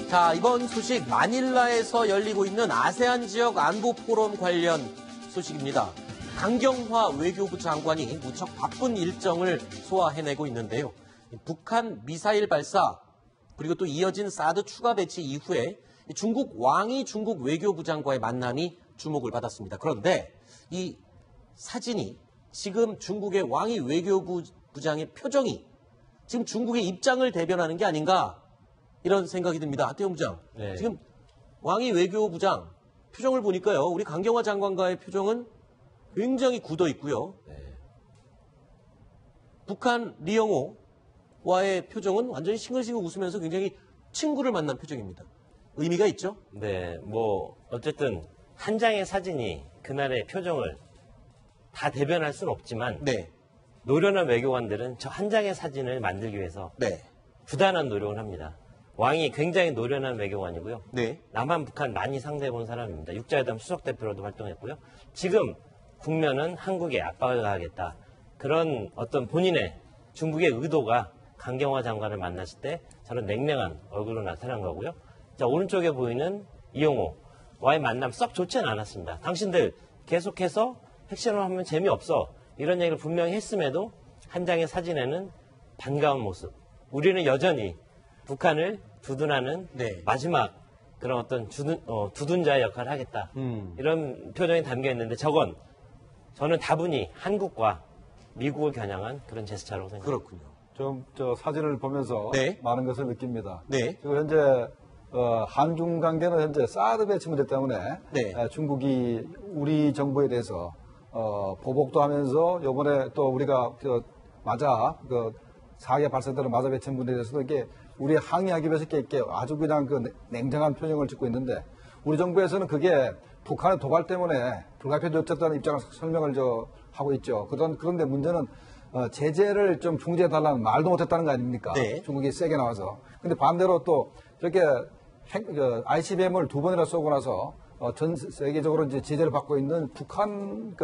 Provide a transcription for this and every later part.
자, 이번 소식 마닐라에서 열리고 있는 아세안 지역 안보 포럼 관련 소식입니다. 강경화 외교부 장관이 무척 바쁜 일정을 소화해내고 있는데요. 북한 미사일 발사 그리고 또 이어진 사드 추가 배치 이후에 중국 왕이 중국 외교부장과의 만남이 주목을 받았습니다. 그런데 이 사진이 지금 중국의 왕이 외교부장의 표정이 지금 중국의 입장을 대변하는 게 아닌가 이런 생각이 듭니다. 하태용 부장. 네. 지금 왕이 외교부장 표정을 보니까요. 우리 강경화 장관과의 표정은 굉장히 굳어 있고요. 네. 북한 리영호와의 표정은 완전히 싱글싱글 웃으면서 굉장히 친구를 만난 표정입니다. 의미가 있죠? 네, 뭐 어쨌든 한 장의 사진이 그날의 표정을 다 대변할 수는 없지만 네. 노련한 외교관들은 저 한 장의 사진을 만들기 위해서 네. 부단한 노력을 합니다. 왕이 굉장히 노련한 외교관이고요. 네. 남한, 북한 많이 상대해 본 사람입니다. 육자회담 수석대표로도 활동했고요. 지금 국면은 한국에 압박을 가하겠다. 그런 어떤 본인의 중국의 의도가 강경화 장관을 만났을 때 저는 냉랭한 얼굴로 나타난 거고요. 자, 오른쪽에 보이는 이용호와의 만남 썩 좋지는 않았습니다. 당신들 계속해서 핵실험 하면 재미없어. 이런 얘기를 분명히 했음에도 한 장의 사진에는 반가운 모습. 우리는 여전히 북한을 두둔하는 네. 마지막 그런 어떤 두둔자의 역할을 하겠다. 이런 표정이 담겨 있는데 저는 다분히 한국과 미국을 겨냥한 그런 제스처라고 생각합니다. 그렇군요. 저 사진을 보면서 네. 많은 것을 느낍니다. 네. 지금 현재 한중 관계는 현재 사드 배치 문제 때문에 네. 중국이 우리 정부에 대해서 보복도 하면서 이번에 또 우리가 사기에 발사대로 맞아 배치한 문제에 대해서도 이게 우리 항의하기 위해서 이렇게 아주 그냥 냉정한 표정을 짓고 있는데 우리 정부에서는 그게 북한의 도발 때문에 불가피되었다는 입장을 설명을 하고 있죠. 그런데 문제는 제재를 좀 중지해달라는 말도 못했다는 거 아닙니까? 네. 중국이 세게 나와서. 근데 반대로 또 저렇게 ICBM을 2번이나 쏘고 나서 전 세계적으로 이제 제재를 받고 있는 북한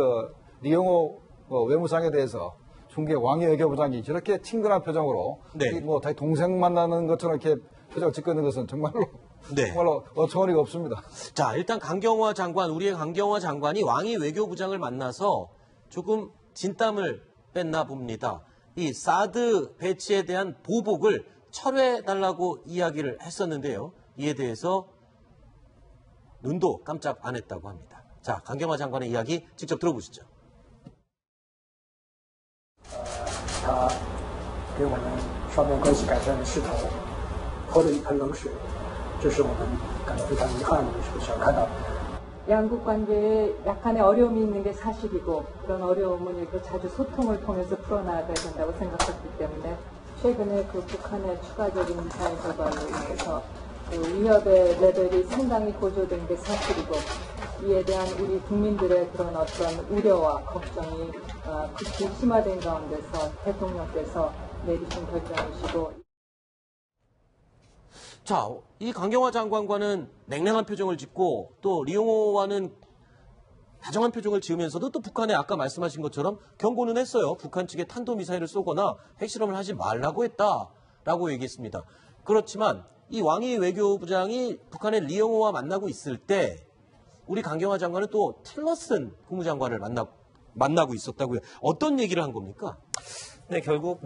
리영호 외무상에 대해서 중국의 왕이 외교부장이 저렇게 친근한 표정으로 네. 다시 동생 만나는 것처럼 이렇게 표정을 짓고 있는 것은 정말로 네. 정말로 어처구니가 없습니다. 자, 일단 우리의 강경화 장관이 왕이 외교부장을 만나서 조금 진땀을 뺐나 봅니다. 이 사드 배치에 대한 보복을 철회해달라고 이야기를 했었는데요. 이에 대해서 눈도 깜짝 안 했다고 합니다. 자, 강경화 장관의 이야기 직접 들어보시죠. 他给我们双边关系改善的势头泼了一盆冷水，这是我们感到非常遗憾的，是想看到。 양국 관계에 약간의 어려움이 있는 게 사실이고 그런 어려움은 이렇게 자주 소통을 통해서 풀어나가야 된다고 생각했기 때문에 최근에 그 북한의 추가적인 미사일 도발로 인해서 그 위협의 레벨이 상당히 고조된 게 사실이고 이에 대한 우리 국민들의 그런 어떤 우려와 걱정이 극히 심화된 가운데서 대통령께서 내리신 결정이시고 자, 이 강경화 장관과는 냉랭한 표정을 짓고 또 리용호와는 다정한 표정을 지으면서도 또 북한에 아까 말씀하신 것처럼 경고는 했어요. 북한 측에 탄도미사일을 쏘거나 핵실험을 하지 말라고 했다라고 얘기했습니다. 그렇지만 이 왕이 외교부장이 북한의 리용호와 만나고 있을 때 우리 강경화 장관은 또 틸러슨 국무장관을 만나고 있었다고요. 어떤 얘기를 한 겁니까? 네, 결국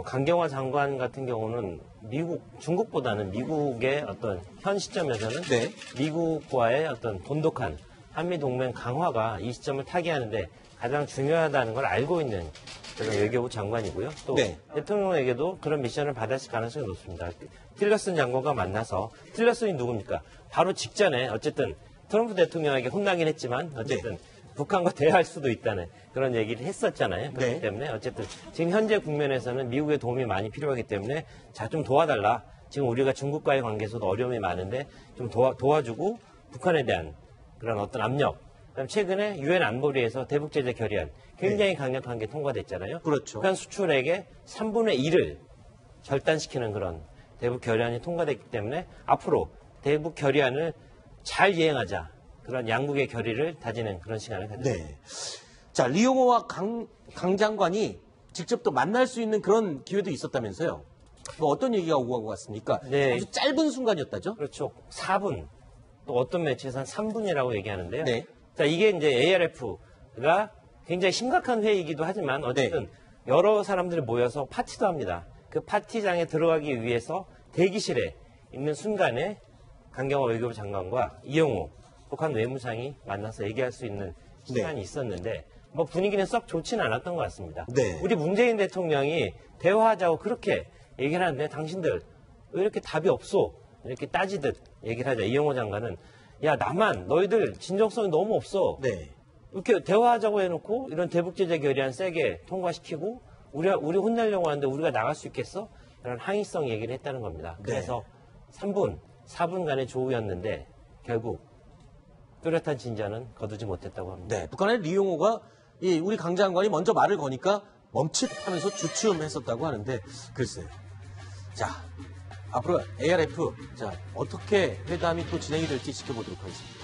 강경화 장관 같은 경우는 중국보다는 미국의 어떤 현 시점에서는 네. 미국과의 어떤 돈독한 한미동맹 강화가 이 시점을 타개하는데 가장 중요하다는 걸 알고 있는 그런 외교부 장관이고요. 또 네. 대통령에게도 그런 미션을 받았을 가능성이 높습니다. 틸러슨 장관과 만나서 틸러슨이 누굽니까? 바로 직전에 어쨌든 트럼프 대통령에게 혼나긴 했지만 어쨌든 네. 북한과 대화할 수도 있다는 그런 얘기를 했었잖아요. 그렇기 네. 때문에 어쨌든 지금 현재 국면에서는 미국의 도움이 많이 필요하기 때문에 자, 좀 도와달라. 지금 우리가 중국과의 관계에서도 어려움이 많은데 좀 도와주고 북한에 대한 그런 어떤 압력. 그다음 최근에 유엔 안보리에서 대북 제재 결의안 굉장히 강력한 게 통과됐잖아요. 그렇죠. 북한 수출액의 3분의 1을 절단시키는 그런 대북 결의안이 통과됐기 때문에 앞으로 대북 결의안을 잘 이행하자. 그런 양국의 결의를 다지는 그런 시간을 가졌습니다. 네. 자, 리용호와 강 장관이 직접 또 만날 수 있는 그런 기회도 있었다면서요? 뭐 어떤 얘기가 오고 가고 갔습니까? 네. 아주 짧은 순간이었다죠? 그렇죠. 4분. 또 어떤 매체에서는 3분이라고 얘기하는데요. 네. 자, 이게 이제 ARF가 굉장히 심각한 회의이기도 하지만 어쨌든 여러 사람들이 모여서 파티도 합니다. 그 파티장에 들어가기 위해서 대기실에 있는 순간에 강경화 외교부 장관과 이영호 북한 외무상이 만나서 얘기할 수 있는 시간이 있었는데 뭐 분위기는 썩 좋지는 않았던 것 같습니다. 네. 우리 문재인 대통령이 대화하자고 그렇게 얘기를 하는데 당신들 왜 이렇게 답이 없어? 이렇게 따지듯 얘기를 하자. 이영호 장관은 야 나만 너희들 진정성이 너무 없어. 네. 이렇게 대화하자고 해놓고 이런 대북제재 결의안 세게 통과시키고 우리 혼내려고 하는데 우리가 나갈 수 있겠어? 이런 항의성 얘기를 했다는 겁니다. 그래서 4분간의 조우였는데 결국 뚜렷한 진전은 거두지 못했다고 합니다. 네. 북한의 리용호가 우리 강 장관이 먼저 말을 거니까 멈칫하면서 주춤했었다고 하는데 글쎄요. 자, 앞으로 ARF 자 어떻게 회담이 또 진행이 될지 지켜보도록 하겠습니다.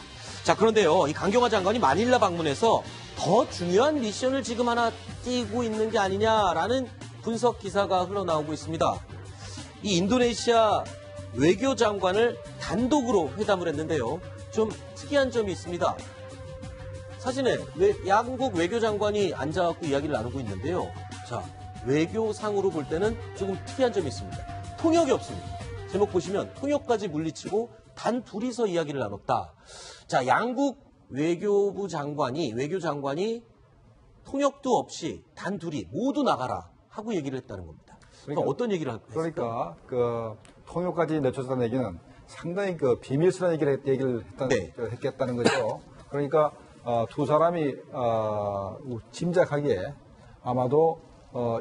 자, 그런데요. 이 강경화 장관이 마닐라 방문해서 더 중요한 미션을 지금 하나 띄고 있는 게 아니냐라는 분석 기사가 흘러나오고 있습니다. 이 인도네시아 외교장관을 단독으로 회담을 했는데요. 좀 특이한 점이 있습니다. 사진에 양국 외교장관이 앉아갖고 이야기를 나누고 있는데요. 자, 외교상으로 볼 때는 조금 특이한 점이 있습니다. 통역이 없습니다. 제목 보시면 통역까지 물리치고 단 둘이서 이야기를 나눴다. 자, 양국 외교장관이 통역도 없이 단 둘이 모두 나가라 하고 얘기를 했다는 겁니다. 그러니까 어떤 얘기를 했을까? 그러니까 그 통역까지 내쫓았다는 얘기는 상당히 그 비밀스러운 얘기를 했겠다는 거죠. 그러니까 두 사람이 짐작하기에 아마도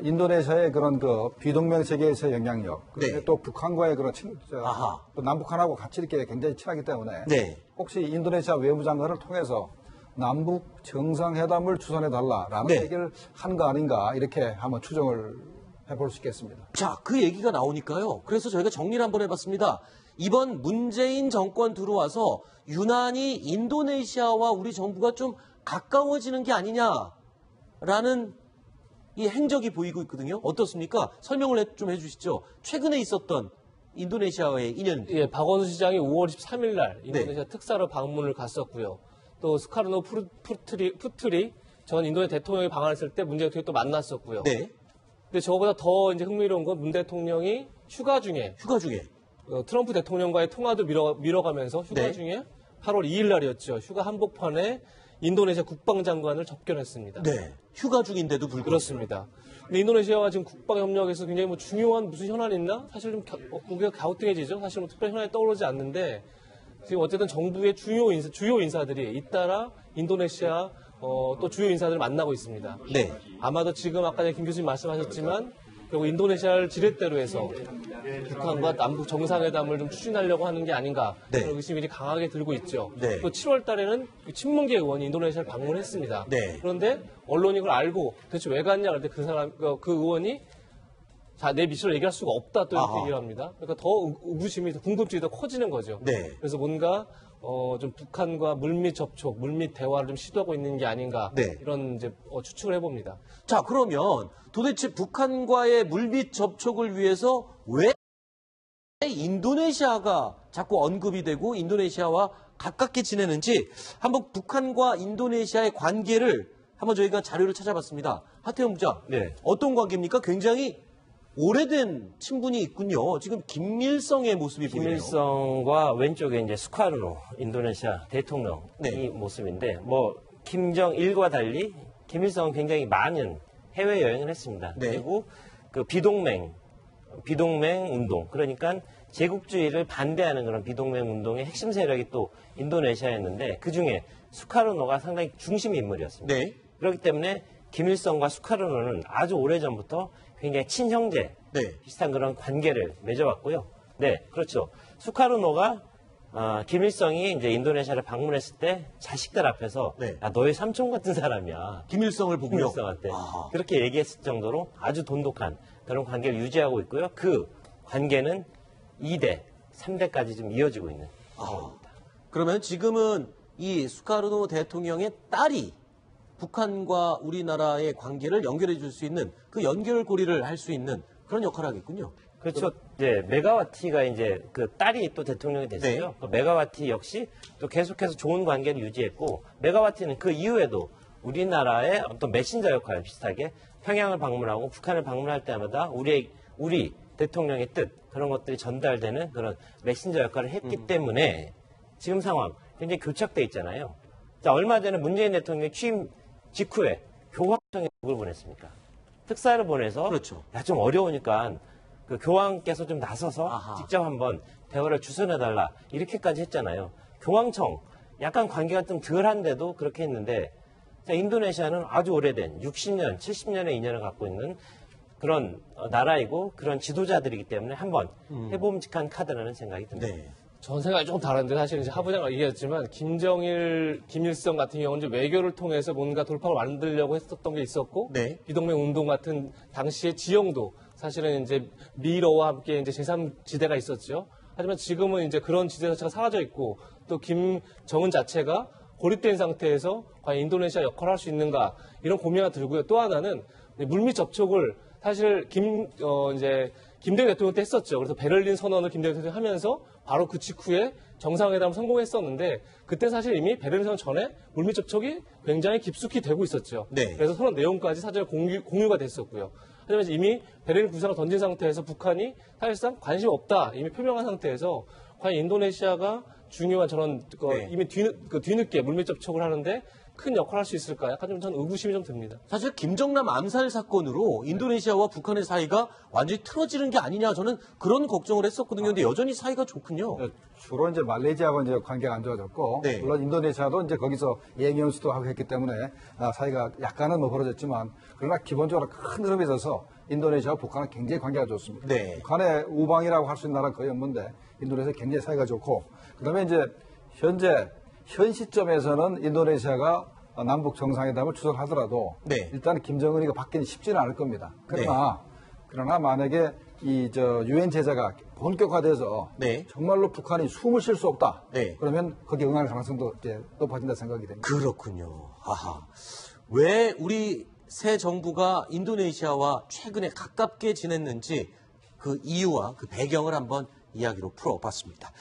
인도네시아의 그런 그 비동맹 세계에서의 영향력, 또 북한과의 그런 또 남북한하고 같이 이렇게 굉장히 친하기 때문에 혹시 인도네시아 외무장관을 통해서 남북 정상회담을 추선해달라라는 얘기를 한 거 아닌가 이렇게 한번 추정을 해볼 수 있겠습니다. 자, 그 얘기가 나오니까요. 그래서 저희가 정리를 한번 해봤습니다. 이번 문재인 정권 들어와서 유난히 인도네시아와 우리 정부가 좀 가까워지는 게 아니냐라는 이 행적이 보이고 있거든요. 어떻습니까? 설명을 좀 해주시죠. 최근에 있었던 인도네시아와의 인연. 예, 박원순 시장이 5월 23일 날 인도네시아 특사로 방문을 갔었고요. 또 스카르노 푸트리 전 인도네시아 대통령이 방한했을 때 문재인 대통령이 또 만났었고요. 근데 저거보다 더 이제 흥미로운 건 문 대통령이 휴가 중에 트럼프 대통령과의 통화도 미뤄가면서 휴가 중에 8월 2일 날이었죠. 휴가 한복판에 인도네시아 국방장관을 접견했습니다. 네. 휴가 중인데도 불구하고. 그렇습니다. 근데 인도네시아와 지금 국방협력에서 굉장히 뭐 중요한 무슨 현안이 있나? 사실 좀 고개가 갸우뚱해지죠. 사실 뭐 특별한 현안이 떠오르지 않는데 지금 어쨌든 정부의 주요 인사들이 잇따라 인도네시아 또 주요 인사들을 만나고 있습니다. 네. 아마도 지금 아까 김 교수님 말씀하셨지만 결국 인도네시아를 지렛대로 해서 북한과 남북 정상회담을 좀 추진하려고 하는 게 아닌가 그런 의심이 강하게 들고 있죠. 또 7월 달에는 친문계 의원이 인도네시아를 방문했습니다. 그런데 언론이 그걸 알고 대체 왜 갔냐 그럴 때 그 의원이 자, 내 미션을 얘기할 수가 없다 또 이렇게 얘기를 합니다. 그러니까 더 의구심이, 궁금증이 더 커지는 거죠. 그래서 뭔가 좀 북한과 물밑 접촉, 물밑 대화를 좀 시도하고 있는 게 아닌가 이런 이제 추측을 해봅니다. 자, 그러면 도대체 북한과의 물밑 접촉을 위해서 왜 인도네시아가 자꾸 언급이 되고 인도네시아와 가깝게 지내는지 한번 북한과 인도네시아의 관계를 한번 저희가 자료를 찾아봤습니다. 하태영 부장, 어떤 관계입니까? 굉장히 오래된 친분이 있군요. 지금 김일성의 모습이 보이네요. 김일성과 왼쪽에 이제 수카르노 인도네시아 대통령이 모습인데 뭐 김정일과 달리 김일성은 굉장히 많은 해외 여행을 했습니다. 그리고 그 비동맹 운동, 그러니까 제국주의를 반대하는 그런 비동맹 운동의 핵심 세력이 또 인도네시아였는데 그 중에 수카르노가 상당히 중심 인물이었습니다. 그렇기 때문에 김일성과 수카르노는 아주 오래전부터 굉장히 친형제 비슷한 그런 관계를 맺어왔고요. 그렇죠. 수카르노가 김일성이 이제 인도네시아를 방문했을 때 자식들 앞에서 야, 너의 삼촌 같은 사람이야. 김일성을 보고요. 김일성한테 그렇게 얘기했을 정도로 아주 돈독한 그런 관계를 유지하고 있고요. 그 관계는 2대, 3대까지 좀 이어지고 있는 상황입니다. 그러면 지금은 이 수카르노 대통령의 딸이 북한과 우리나라의 관계를 연결해 줄 수 있는 그 연결고리를 할 수 있는 그런 역할을 하겠군요. 그렇죠. 네, 메가와티가 이제 그 딸이 또 대통령이 됐어요. 네. 그 메가와티 역시 또 계속해서 좋은 관계를 유지했고, 메가와티는 그 이후에도 우리나라의 어떤 메신저 역할 비슷하게 평양을 방문하고 북한을 방문할 때마다 우리 대통령의 뜻, 그런 것들이 전달되는 그런 메신저 역할을 했기 때문에 지금 상황 굉장히 교착돼 있잖아요. 자, 얼마 전에 문재인 대통령이 취임 직후에 교황청에 누굴 보냈습니까? 특사를 보내서 그렇죠. 야, 좀 어려우니까 그 교황께서 좀 나서서 아하. 직접 한번 대화를 주선해달라 이렇게까지 했잖아요. 교황청 약간 관계가 좀 덜한데도 그렇게 했는데, 자, 인도네시아는 아주 오래된 60년, 70년의 인연을 갖고 있는 그런 나라이고 그런 지도자들이기 때문에 한번 해봄직한 카드라는 생각이 듭니다. 네. 전 생각이 조금 다른데, 사실 이제 하부장가 얘기했지만 김일성 같은 경우는 이제 외교를 통해서 뭔가 돌파를 만들려고 했었던 게 있었고, 네. 비동맹 운동 같은 당시의 지형도 사실은 이제 미러와 함께 이제 제3지대가 있었죠. 하지만 지금은 이제 그런 지대 자체가 사라져 있고, 또 김정은 자체가 고립된 상태에서 과연 인도네시아 역할을 할 수 있는가, 이런 고민이 들고요. 또 하나는 물밑 접촉을 사실 김대중 대통령 때 했었죠. 그래서 베를린 선언을 김대중 대통령이 하면서 바로 그 직후에 정상회담 성공했었는데, 그때 사실 이미 베를린 선언 전에 물밑 접촉이 굉장히 깊숙이 되고 있었죠. 네. 그래서 선언 내용까지 사전에 공유가 됐었고요. 하지만 이미 베를린 구상을 던진 상태에서 북한이 사실상 관심 없다 이미 표명한 상태에서 과연 인도네시아가 중요한 저런 네. 이미 뒤늦게 물밑 접촉을 하는데 큰 역할을 할 수 있을까? 약간 좀 전 의구심이 좀 듭니다. 사실 김정남 암살 사건으로 인도네시아와 북한의 사이가 완전히 틀어지는 게 아니냐, 저는 그런 걱정을 했었거든요. 근데 여전히 사이가 좋군요. 주로 이제 말레이시아하고 이제 관계가 안 좋아졌고, 네. 물론 인도네시아도 이제 거기서 예행연수도 하고 했기 때문에 사이가 약간은 뭐 벌어졌지만, 그러나 기본적으로 큰 흐름에 있어서 인도네시아와 북한은 굉장히 관계가 좋습니다. 네. 북한의 우방이라고 할 수 있는 나라가 거의 없는데 인도네시아 굉장히 사이가 좋고, 그다음에 이제 현 시점에서는 인도네시아가 남북 정상회담을 추진하더라도 네. 일단 김정은이가 받기는 쉽지는 않을 겁니다. 그러나 만약에 유엔 제재가 본격화돼서 네. 정말로 북한이 숨을 쉴 수 없다. 네. 그러면 거기에 응할 가능성도 이제 높아진다 생각이 됩니다. 그렇군요. 아하. 왜 우리 새 정부가 인도네시아와 최근에 가깝게 지냈는지 그 이유와 그 배경을 한번 이야기로 풀어봤습니다.